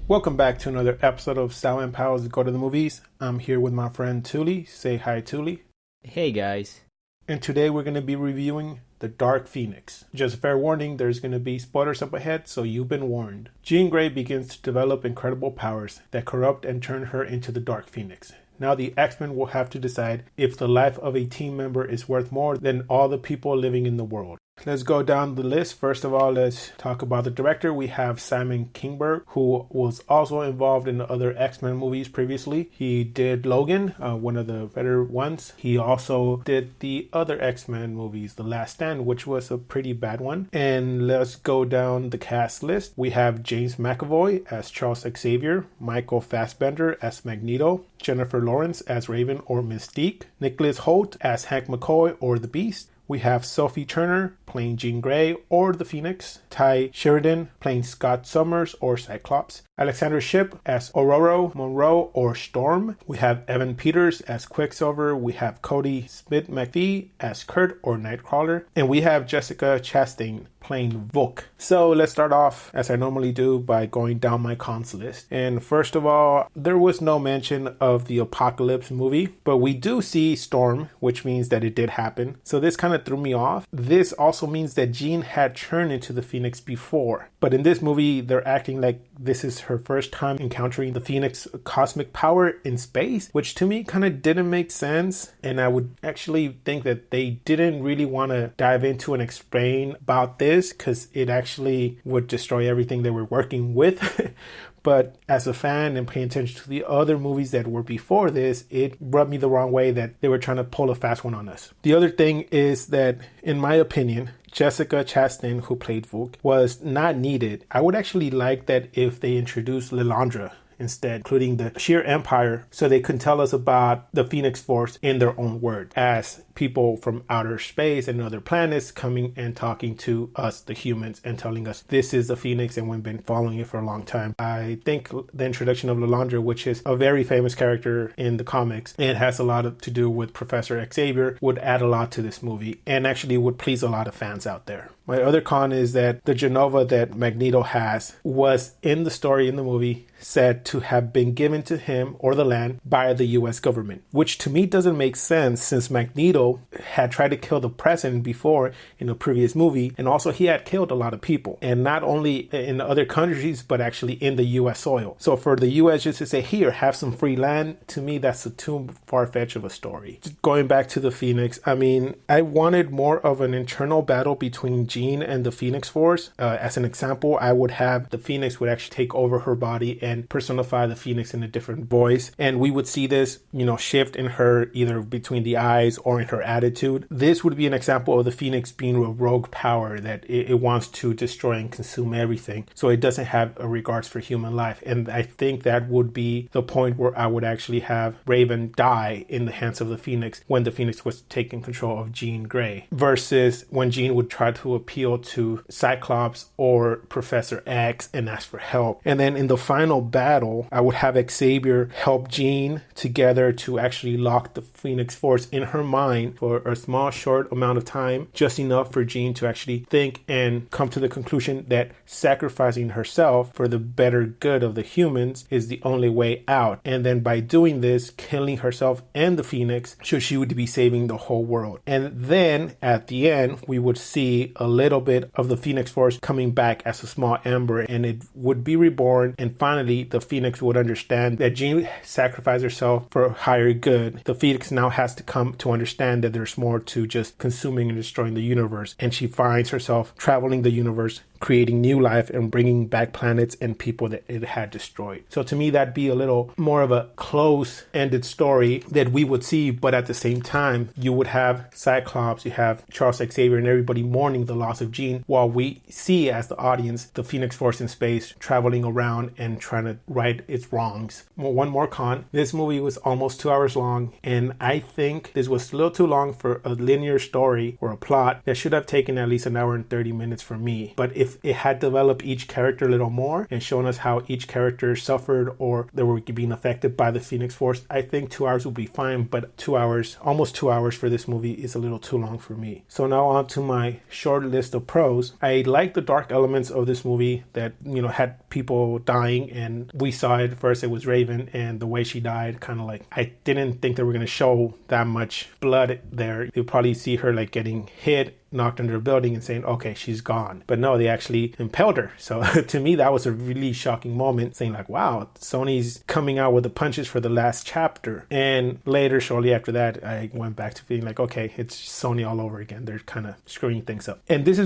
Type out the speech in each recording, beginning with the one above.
Welcome back to another episode of Sal and Pals Go to the Movies. I'm here with my friend Touly. Say hi, Touly. Hey guys. And today we're going to be reviewing The Dark Phoenix. Just a fair warning, there's going to be spoilers up ahead, so you've been warned. Jean Grey begins to develop incredible powers that corrupt and turn her into the Dark Phoenix. Now the X-Men will have to decide if the life of a team member is worth more than all the people living in the world. Let's go down the list. First of all, let's talk about the director. We have Simon Kinberg, who was also involved in the other X-Men movies previously. He did Logan, one of the better ones. He also did the other X-Men movies, The Last Stand, which was a pretty bad one. And let's go down the cast list. We have James McAvoy as Charles Xavier, Michael Fassbender as Magneto, Jennifer Lawrence as Raven or Mystique, Nicholas Hoult as Hank McCoy or the Beast. We have Sophie Turner playing Jean Grey or the Phoenix, Ty Sheridan playing Scott Summers or Cyclops, Alexander Shipp as Aurora Monroe or Storm. We have Evan Peters as Quicksilver. We have Cody Smit-McPhee as Kurt or Nightcrawler. And we have Jessica Chastain playing Vuk. So let's start off, as I normally do, by going down my cons list. And first of all, there was no mention of the Apocalypse movie, but we do see Storm, which means that it did happen. So this kind of threw me off. This also means that Jean had turned into the Phoenix before. But in this movie, they're acting like this is her first time encountering the Phoenix cosmic power in space, which to me kind of didn't make sense. And I would actually think that they didn't really want to dive into and explain about this because it actually would destroy everything they were working with. But as a fan and paying attention to the other movies that were before this, it rubbed me the wrong way that they were trying to pull a fast one on us. The other thing is that, in my opinion, Jessica Chastain, who played Vuk, was not needed. I would actually like that if they introduced Lilandra instead, including the sheer empire, so they can tell us about the Phoenix Force in their own word, as people from outer space and other planets coming and talking to us, the humans, and telling us this is the Phoenix and we've been following it for a long time. I think the introduction of Lilandra, which is a very famous character in the comics and has a lot to do with Professor Xavier, would add a lot to this movie and actually would please a lot of fans out there. My other con is that the Genova that Magneto has was in the story in the movie said to have been given to him or the land by the US government, which to me doesn't make sense since Magneto had tried to kill the president before in a previous movie, and also he had killed a lot of people, and not only in other countries but actually in the US soil. So for the US just to say, here, have some free land, to me that's a too far-fetched of a story. Just going back to the Phoenix, I mean, I wanted more of an internal battle between Jean and the Phoenix Force. As an example, I would have the Phoenix would actually take over her body and personify the Phoenix in a different voice, and we would see this, shift in her either between the eyes or in her attitude. This would be an example of the Phoenix being a rogue power that it wants to destroy and consume everything, so it doesn't have a regards for human life. And I think that would be the point where I would actually have Raven die in the hands of the Phoenix when the Phoenix was taking control of Jean Grey, versus when Jean would try to appeal to Cyclops or Professor X and ask for help. And then in the final battle, I would have Xavier help Jean together to actually lock the Phoenix Force in her mind for a small, short amount of time, just enough for Jean to actually think and come to the conclusion that sacrificing herself for the better good of the humans is the only way out. And then by doing this, killing herself and the Phoenix, so she would be saving the whole world. And then at the end, we would see a little bit of the Phoenix Force coming back as a small ember, and it would be reborn. And finally, the Phoenix would understand that Jean sacrificed herself for a higher good. The Phoenix now has to come to understand that there's more to just consuming and destroying the universe, and she finds herself traveling the universe, creating new life and bringing back planets and people that it had destroyed. So to me, that'd be a little more of a close-ended story that we would see, but at the same time, you would have Cyclops, you have Charles Xavier, and everybody mourning the loss of Jean, while we see as the audience the Phoenix Force in space traveling around and trying to right its wrongs. One more con, this movie was almost 2 hours long, and I think this was a little too long for a linear story or a plot that should have taken at least an hour and 30 minutes for me. But if if it had developed each character a little more and shown us how each character suffered or they were being affected by the Phoenix Force, I think 2 hours would be fine. But 2 hours, almost 2 hours for this movie is a little too long for me. So now on to my short list of pros. I like the dark elements of this movie that, had people dying, and we saw it first. It was Raven, and the way she died, kind of like, I didn't think they were going to show that much blood there. You'll probably see her like getting hit, knocked under a building and saying, okay, she's gone. But no, they actually impaled her. So to me, that was a really shocking moment, saying like, wow, Sony's coming out with the punches for the last chapter. And later, shortly after that, I went back to feeling like, okay, it's Sony all over again. They're kind of screwing things up. And this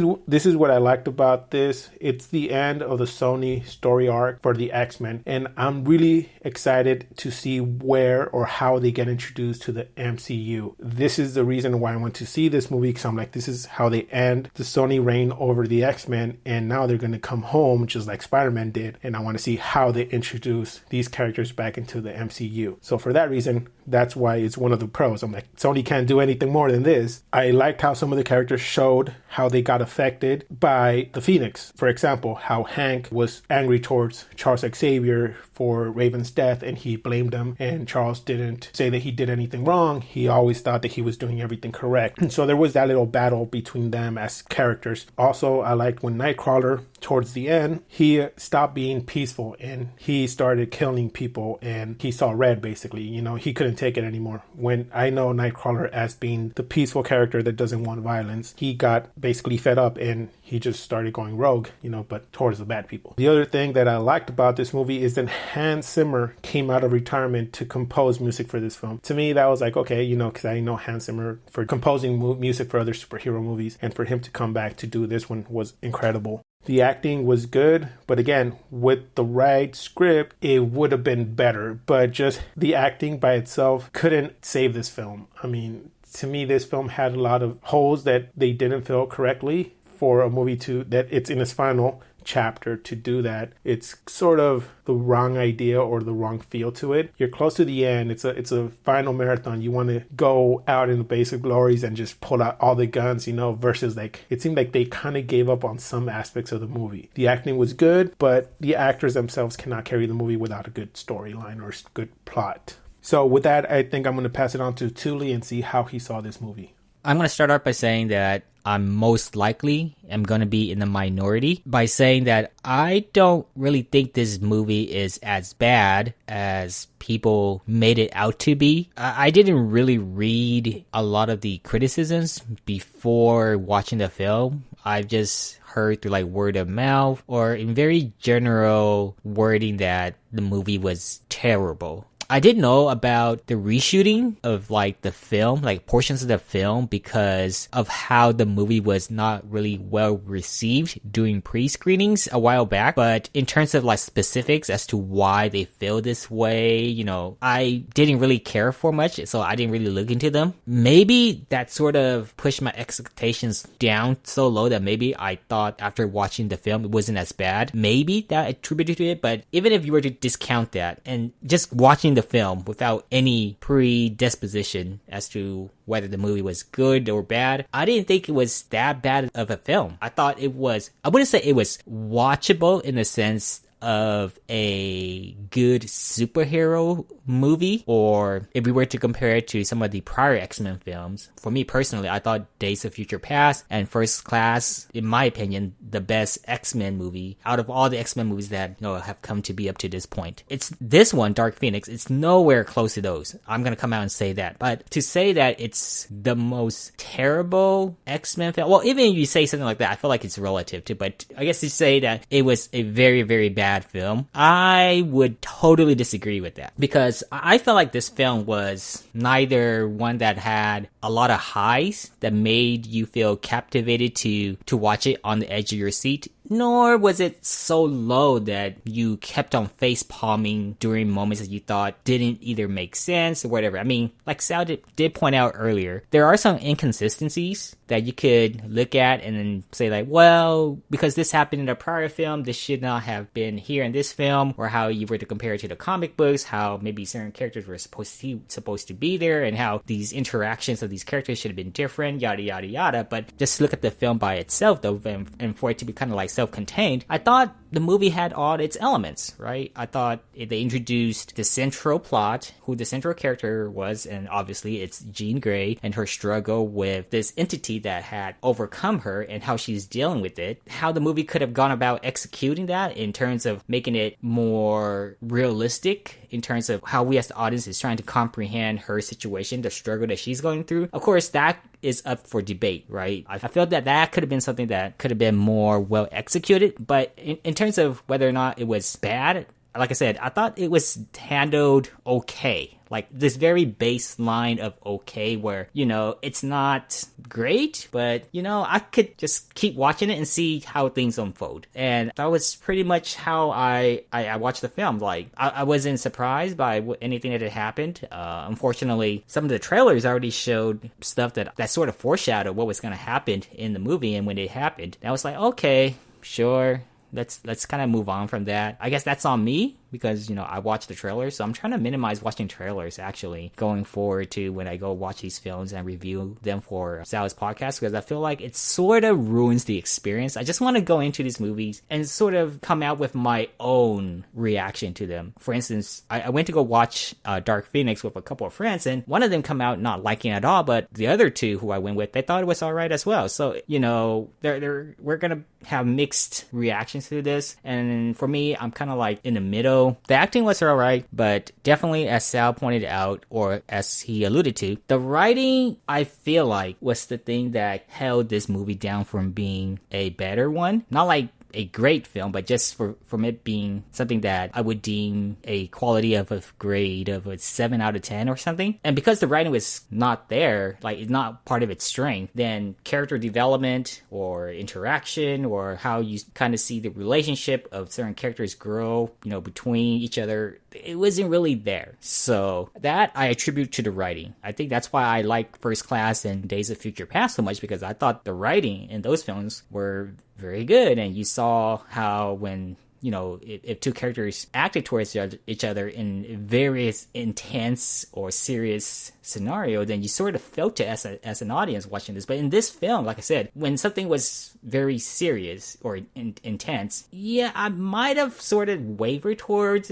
is what I liked about this. It's the end of the Sony story arc for the X-Men. And I'm really excited to see where or how they get introduced to the MCU. This is the reason why I went to see this movie, because I'm like, this is how they end the Sony reign over the X-Men, and now they're going to come home just like Spider-Man did, and I want to see how they introduce these characters back into the MCU. So for that reason, that's why it's one of the pros. I'm like, Sony can't do anything more than this. I liked how some of the characters showed how they got affected by the Phoenix. For example, how Hank was angry towards Charles Xavier for Raven's death, and he blamed him, and Charles didn't say that he did anything wrong. He always thought that he was doing everything correct. And so there was that little battle between them as characters. Also, I liked when Nightcrawler, towards the end, he stopped being peaceful and he started killing people, and he saw red, basically. He couldn't take it anymore. When I know Nightcrawler as being the peaceful character that doesn't want violence, he got basically fed up and he just started going rogue, but towards the bad people. The other thing that I liked about this movie is that Hans Zimmer came out of retirement to compose music for this film. To me, that was like, okay, because I know Hans Zimmer for composing music for other superhero movies, and for him to come back to do this one was incredible. The acting was good, but again, with the right script, it would have been better. But just the acting by itself couldn't save this film. I mean, to me, this film had a lot of holes that they didn't fill correctly for a movie that it's in its final chapter to do that. It's sort of the wrong idea or the wrong feel to it. You're close to the end. It's a final marathon. You want to go out in the basic glories and just pull out all the guns, versus like it seemed like they kind of gave up on some aspects of the movie. The acting was good, but the actors themselves cannot carry the movie without a good storyline or good plot. So with that, I think I'm going to pass it on to Touly and see how he saw this movie. I'm going to start off by saying that I'm most likely am going to be in the minority by saying that I don't really think this movie is as bad as people made it out to be. I didn't really read a lot of the criticisms before watching the film. I've just heard through like word of mouth or in very general wording that the movie was terrible. I did know about the reshooting of like the film, like portions of the film, because of how the movie was not really well received during pre-screenings a while back. But in terms of like specifics as to why they feel this way, I didn't really care for much, so I didn't really look into them. Maybe that sort of pushed my expectations down so low that maybe I thought after watching the film it wasn't as bad. Maybe that attributed to it, but even if you were to discount that and just watching the film without any predisposition as to whether the movie was good or bad, I didn't think it was that bad of a film. I thought it was, I wouldn't say it was watchable in the sense of a good superhero movie, or if we were to compare it to some of the prior X-Men films. For me personally, I thought Days of Future Past and First Class, in my opinion, the best X-Men movie out of all the X-Men movies that have come to be up to this point. It's this one, Dark Phoenix, it's nowhere close to those. I'm gonna come out and say that. But to say that it's the most terrible X-Men film, well, even if you say something like that, I feel like it's relative to, but I guess to say that it was a very, very bad film, I would totally disagree with that, because I felt like this film was neither one that had a lot of highs that made you feel captivated to watch it on the edge of your seat, nor was it so low that you kept on face palming during moments that you thought didn't either make sense or whatever. I mean, like Sal did point out earlier, there are some inconsistencies that you could look at and then say like, well, because this happened in a prior film, this should not have been here in this film, or how you were to compare it to the comic books, how maybe certain characters were supposed to be there, and how these interactions of these characters should have been different, yada yada yada. But just look at the film by itself though, and for it to be kind of like self-contained, I thought the movie had all its elements, right? I thought they introduced the central plot, who the central character was, and obviously it's Jean Grey and her struggle with this entity that had overcome her and how she's dealing with it. How the movie could have gone about executing that in terms of making it more realistic, in terms of how we as the audience is trying to comprehend her situation, the struggle that she's going through. Of course, that is up for debate, right? I felt that could have been something that could have been more well executed, but in terms of whether or not it was bad, like I said, I thought it was handled okay. Like this very baseline of okay, where, you know, it's not great, but, you know, I could just keep watching it and see how things unfold. And that was pretty much how I watched the film. Like, I wasn't surprised by anything that had happened. Unfortunately, some of the trailers already showed stuff that sort of foreshadowed what was going to happen in the movie, and when it happened, I was like, okay, sure. Let's kind of move on from that. I guess that's on me because, you know, I watched the trailers, so I'm trying to minimize watching trailers actually going forward to when I go watch these films and review them for Sal's podcast, because I feel like it sort of ruins the experience. I just want to go into these movies and sort of come out with my own reaction to them. For instance, I went to go watch Dark Phoenix with a couple of friends, and one of them come out not liking it at all, but the other two who I went with, they thought it was all right as well. So, you know, we're gonna have mixed reactions to this, and for me, I'm kind of like in the middle. The acting was alright, but definitely, as Sal pointed out, or as he alluded to, the writing, I feel like, was the thing that held this movie down from being a better one. Not like a great film, but just from it being something that I would deem a quality of a grade of a 7 out of 10 or something. And because the writing was not there, like it's not part of its strength, then character development or interaction or how you kind of see the relationship of certain characters grow, you know, between each other, it wasn't really there. So that I attribute to the writing. I think that's why I like First Class and Days of Future Past so much, because I thought the writing in those films were very good, and you saw how when, you know, if two characters acted towards each other in various intense or serious scenario, then you sort of felt it as an audience watching this. But in this film, like I said, when something was very serious or intense, yeah, I might have sort of wavered towards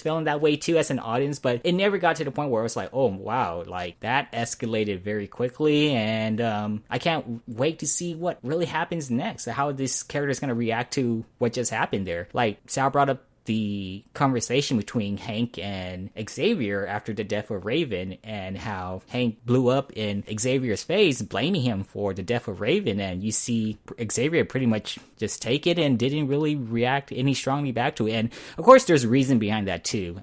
feeling that way too as an audience, but it never got to the point where I was like, oh wow, like that escalated very quickly, and I can't wait to see what really happens next, how this character is going to react to what just happened there. Like Sal brought up the conversation between Hank and Xavier after the death of Raven, and how Hank blew up in Xavier's face, blaming him for the death of Raven, and you see Xavier pretty much just take it and didn't really react any strongly back to it. And of course there's reason behind that too,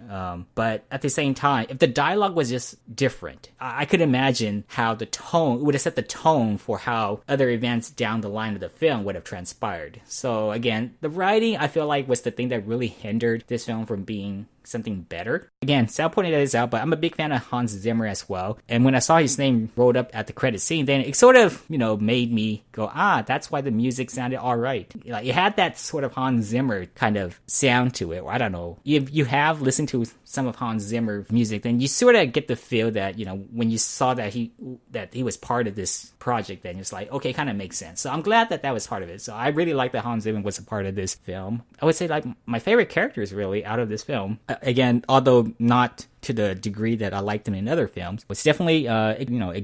but at the same time, if the dialogue was just different, I could imagine how the tone would have set the tone for how other events down the line of the film would have transpired. So again, the writing, I feel like, was the thing that really hindered this film from being something better. Again, Sal pointed this out, but I'm a big fan of Hans Zimmer as well. And when I saw his name rolled up at the credit scene, then it sort of, you know, made me go, that's why the music sounded all right. Like, it had that sort of Hans Zimmer kind of sound to it. Or I don't know. If you have listened to some of Hans Zimmer's music, then you sort of get the feel that, you know, when you saw that he was part of this project, then it's like, okay, kind of makes sense. So I'm glad that was part of it. So I really like that Hans Zimmer was a part of this film. I would say, like, my favorite characters really out of this film, again, although not to the degree that I liked them in other films, was definitely,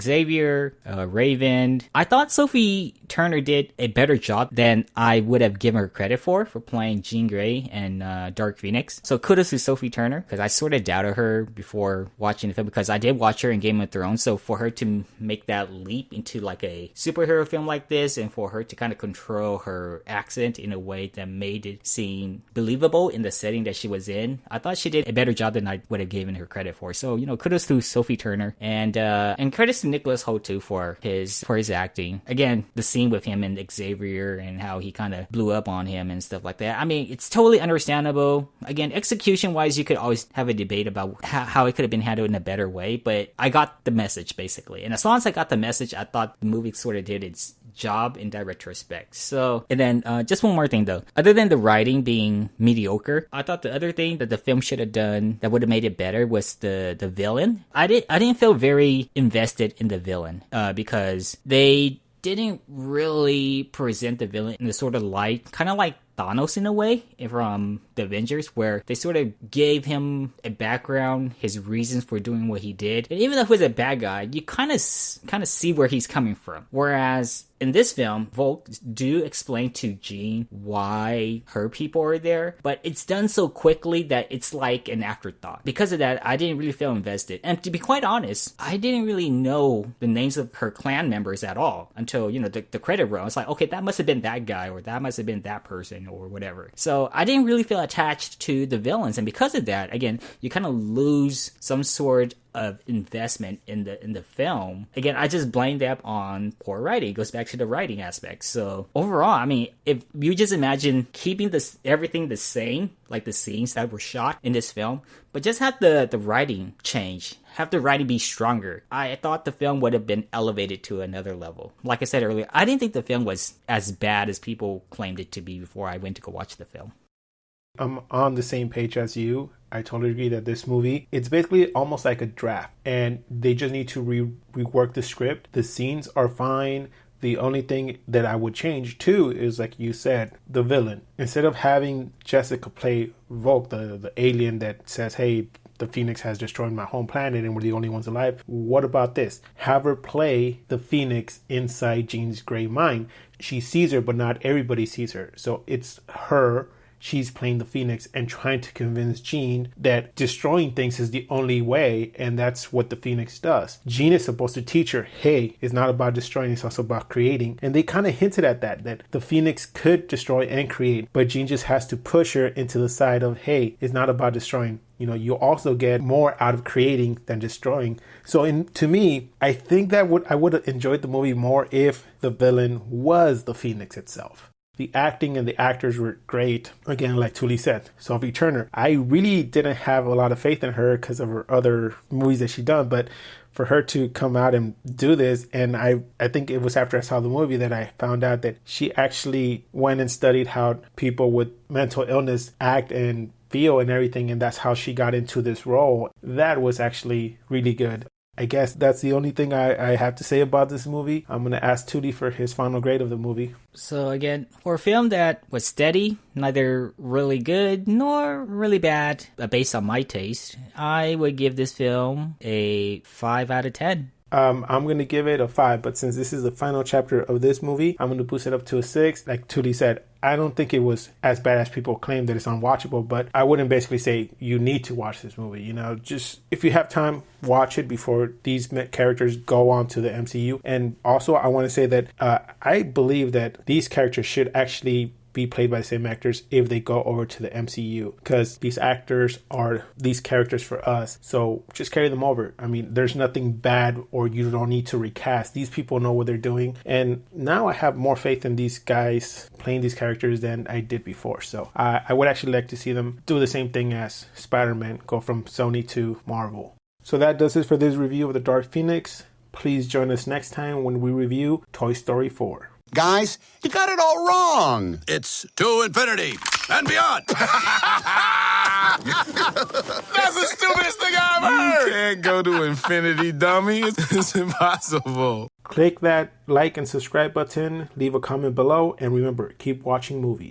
Xavier, Raven. I thought Sophie Turner did a better job than I would have given her credit for playing Jean Grey and Dark Phoenix. So kudos to Sophie Turner, because I sort of doubted her before watching the film, because I did watch her in Game of Thrones. So for her to make that leap into like a superhero film like this, and for her to kind of control her accent in a way that made it seem believable in the setting that she was in, I thought she did a better job than I would have given her her credit for. So, kudos to Sophie Turner and credits to Nicholas Hoult too for his acting. Again, the scene with him and Xavier and how he kind of blew up on him and stuff like that. I mean, it's totally understandable. Again, execution wise, you could always have a debate about how it could have been handled in a better way, but I got the message basically. And as long as I got the message, I thought the movie sort of did its job in that retrospect. So, and then just one more thing though. Other than the writing being mediocre, I thought the other thing that the film should have done that would have made it better was the villain. I didn't feel very invested in the villain because they didn't really present the villain in the sort of light, kind of like Thanos in a way from the Avengers, where they sort of gave him a background, his reasons for doing what he did, and even though he's a bad guy, you kind of see where he's coming from. Whereas in this film, Volk do explain to Jean why her people are there, but it's done so quickly that it's like an afterthought. Because of that, I didn't really feel invested. And to be quite honest, I didn't really know the names of her clan members at all until, the credit roll. It's like, okay, that must have been that guy, or that must have been that person, or whatever. So I didn't really feel attached to the villains. And because of that, again, you kind of lose some sort of investment in the film. Again, I just blame that on poor writing. It goes back to the writing aspect. So overall, I mean, if you just imagine keeping everything the same, like the scenes that were shot in this film, but just have the writing change, have the writing be stronger, I thought the film would have been elevated to another level. Like I said earlier, I didn't think the film was as bad as people claimed it to be before I went to go watch the film. I'm on the same page as you. I totally agree that this movie, it's basically almost like a draft, and they just need to rework the script. The scenes are fine. The only thing that I would change too is, like you said, the villain. Instead of having Jessica play Volk, the alien that says, hey, the Phoenix has destroyed my home planet and we're the only ones alive. What about this? Have her play the Phoenix inside Jean's gray mind. She sees her, but not everybody sees her. So it's her. She's playing the Phoenix and trying to convince Jean that destroying things is the only way, and that's what the Phoenix does. Jean is supposed to teach her, hey, it's not about destroying, it's also about creating. And they kind of hinted at that the Phoenix could destroy and create, but Jean just has to push her into the side of, hey, it's not about destroying. You also get more out of creating than destroying. So to me, I think that I would have enjoyed the movie more if the villain was the Phoenix itself. The acting and the actors were great. Again, like Touly said, Sophie Turner. I really didn't have a lot of faith in her because of her other movies that she'd done, but for her to come out and do this, and I think it was after I saw the movie that I found out that she actually went and studied how people with mental illness act and feel and everything, and that's how she got into this role. That was actually really good. I guess that's the only thing I have to say about this movie. I'm going to ask Touly for his final grade of the movie. So again, for a film that was steady, neither really good nor really bad, based on my taste, I would give this film a 5 out of 10. I'm going to give it a 5, but since this is the final chapter of this movie, I'm going to boost it up to a 6. Like Touly said, I don't think it was as bad as people claim that it's unwatchable, but I wouldn't basically say you need to watch this movie. Just if you have time, watch it before these characters go on to the MCU. And also, I want to say that I believe that these characters should actually be played by the same actors if they go over to the MCU, because these actors are these characters for us, so just carry them over. I mean, there's nothing bad, or you don't need to recast. These people know what they're doing, and now I have more faith in these guys playing these characters than I did before. So I would actually like to see them do the same thing as Spider-Man, go from Sony to Marvel. So that does it for this review of the Dark Phoenix. Please join us next time when we review Toy Story 4. Guys, you got it all wrong. It's to infinity and beyond. That's the stupidest thing I've heard. You can't go to infinity, dummy. It's impossible. Click that like and subscribe button, leave a comment below, and remember, keep watching movies.